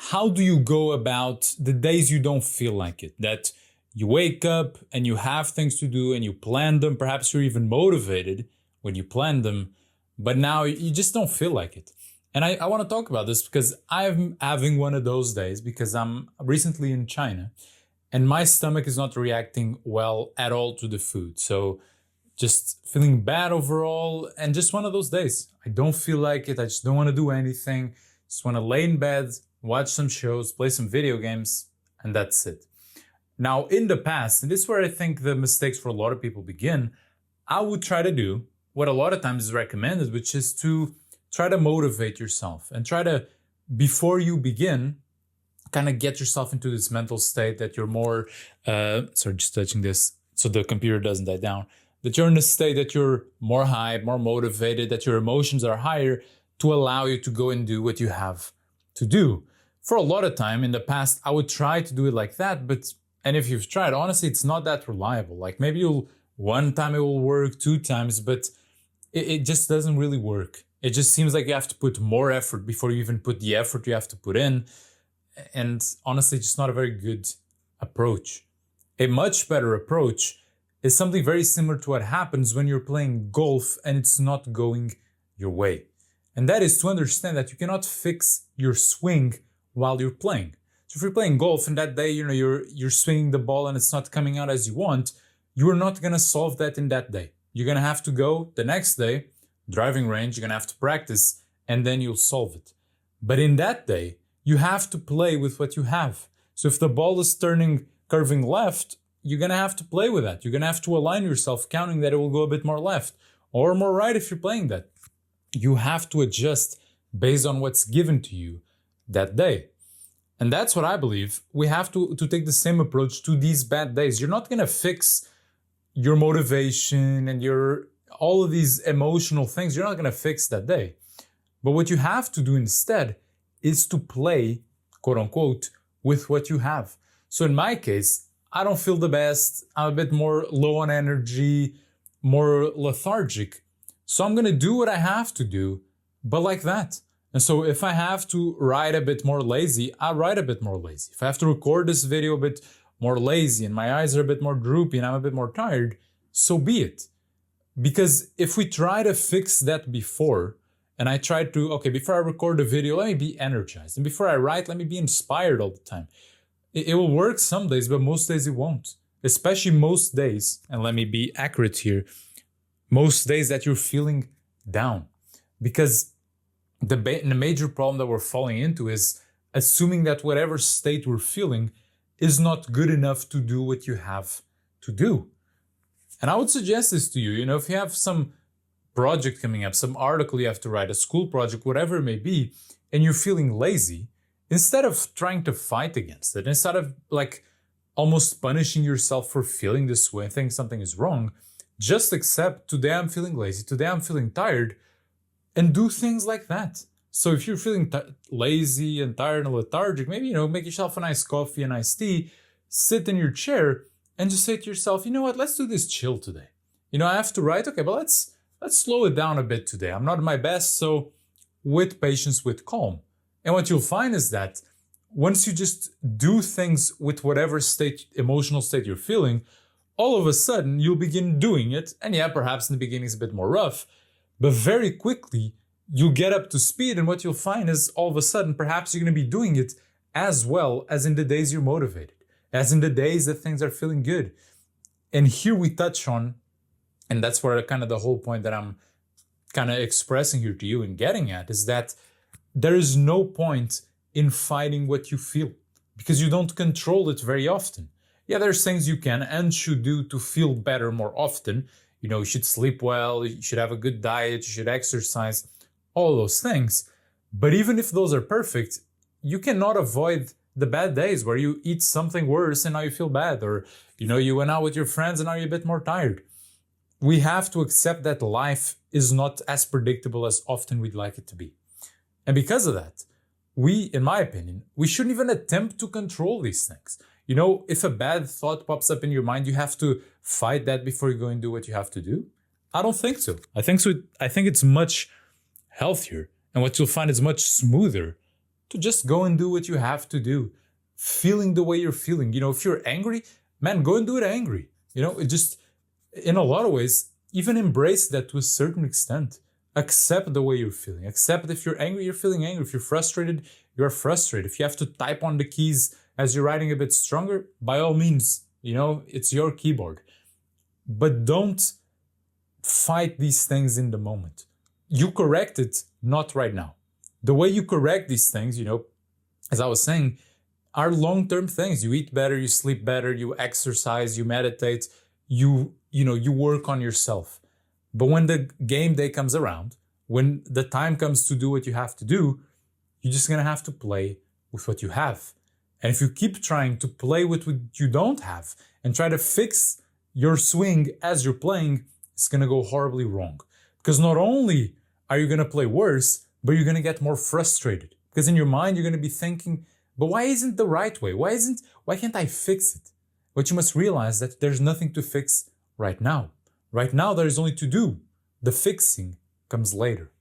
how do you go about the days you don't feel like it? That you wake up and you have things to do and you plan them. Perhaps you're even motivated when you plan them, but now you just don't feel like it. And I want to talk about this because I'm having one of those days because I'm recently in China and my stomach is not reacting well at all to the food. So just feeling bad overall and just one of those days. I don't feel like it. I just don't want to do anything. Just want to lay in bed, watch some shows, play some video games, and that's it. Now, in the past, and this is where I think the mistakes for a lot of people begin, I would try to do what a lot of times is recommended, which is to try to motivate yourself and try to, before you begin, kind of get yourself into this mental state that you're more, sorry, just touching this so the computer doesn't die down, that you're in a state that you're more hyped, more motivated, that your emotions are higher to allow you to go and do what you have to do. For a lot of time in the past, I would try to do it like that, and if you've tried, honestly, it's not that reliable. Like maybe one time it will work, 2 times, but it just doesn't really work. It just seems like you have to put more effort before you even put the effort you have to put in. And honestly, just not a very good approach. A much better approach is something very similar to what happens when you're playing golf and it's not going your way. And that is to understand that you cannot fix your swing while you're playing. So if you're playing golf and that day, you're swinging the ball and it's not coming out as you want, you're not going to solve that in that day. You're going to have to go the next day, driving range, you're going to have to practice, and then you'll solve it. But in that day, you have to play with what you have. So if the ball is curving left, you're going to have to play with that. You're going to have to align yourself, counting that it will go a bit more left or more right if you're playing that. You have to adjust based on what's given to you that day. And that's what I believe. We have to take the same approach to these bad days. You're not going to fix your motivation and all of these emotional things. You're not going to fix that day. But what you have to do instead is to play, quote unquote, with what you have. So in my case, I don't feel the best. I'm a bit more low on energy, more lethargic. So I'm going to do what I have to do, but like that. And so if I have to write a bit more lazy, I write a bit more lazy. If I have to record this video a bit more lazy and my eyes are a bit more droopy and I'm a bit more tired, so be it. Because if we try to fix that before, and I try to, before I record a video, let me be energized. And before I write, let me be inspired all the time. It will work some days, but most days it won't. Especially most days, and let me be accurate here, most days that you're feeling down. Because the major problem that we're falling into is assuming that whatever state we're feeling is not good enough to do what you have to do. And I would suggest this to you, if you have some project coming up, some article you have to write, a school project, whatever it may be, and you're feeling lazy, instead of trying to fight against it, instead of almost punishing yourself for feeling this way, think something is wrong, just accept, today I'm feeling lazy, today I'm feeling tired, and do things like that. So if you're feeling lazy and tired and lethargic, maybe, make yourself a nice coffee, a nice tea, sit in your chair and just say to yourself, you know what, let's do this chill today. I have to write, but let's slow it down a bit today. I'm not at my best, so with patience, with calm. And what you'll find is that once you just do things with whatever emotional state you're feeling, all of a sudden you'll begin doing it. And yeah, perhaps in the beginning it's a bit more rough, but very quickly you'll get up to speed. And what you'll find is all of a sudden, perhaps you're going to be doing it as well as in the days you're motivated, as in the days that things are feeling good. And here we touch on, and that's where kind of the whole point that I'm kind of expressing here to you and getting at is that there is no point in fighting what you feel because you don't control it very often. Yeah, there's things you can and should do to feel better more often. You should sleep well, you should have a good diet, you should exercise, all those things. But even if those are perfect, you cannot avoid the bad days where you eat something worse and now you feel bad, or you went out with your friends and now you're a bit more tired. We have to accept that life is not as predictable as often we'd like it to be. And because of that, in my opinion, we shouldn't even attempt to control these things. If a bad thought pops up in your mind, you have to fight that before you go and do what you have to do. I don't think so. I think it's much healthier. And what you'll find is much smoother to just go and do what you have to do, feeling the way you're feeling. If you're angry, man, go and do it angry. It just, in a lot of ways, even embrace that to a certain extent. Accept the way you're feeling. Accept if you're angry, you're feeling angry. If you're frustrated, you're frustrated. If you have to type on the keys as you're writing a bit stronger, by all means, it's your keyboard. But don't fight these things in the moment. You correct it, not right now. The way you correct these things, as I was saying, are long-term things. You eat better, you sleep better, you exercise, you meditate, you work on yourself. But when the game day comes around, when the time comes to do what you have to do, you're just going to have to play with what you have. And if you keep trying to play with what you don't have and try to fix your swing as you're playing, it's going to go horribly wrong. Because not only are you going to play worse, but you're going to get more frustrated. Because in your mind, you're going to be thinking, but why isn't the right way? Why can't I fix it? But you must realize that there's nothing to fix right now. Right now, there is only to do. The fixing comes later.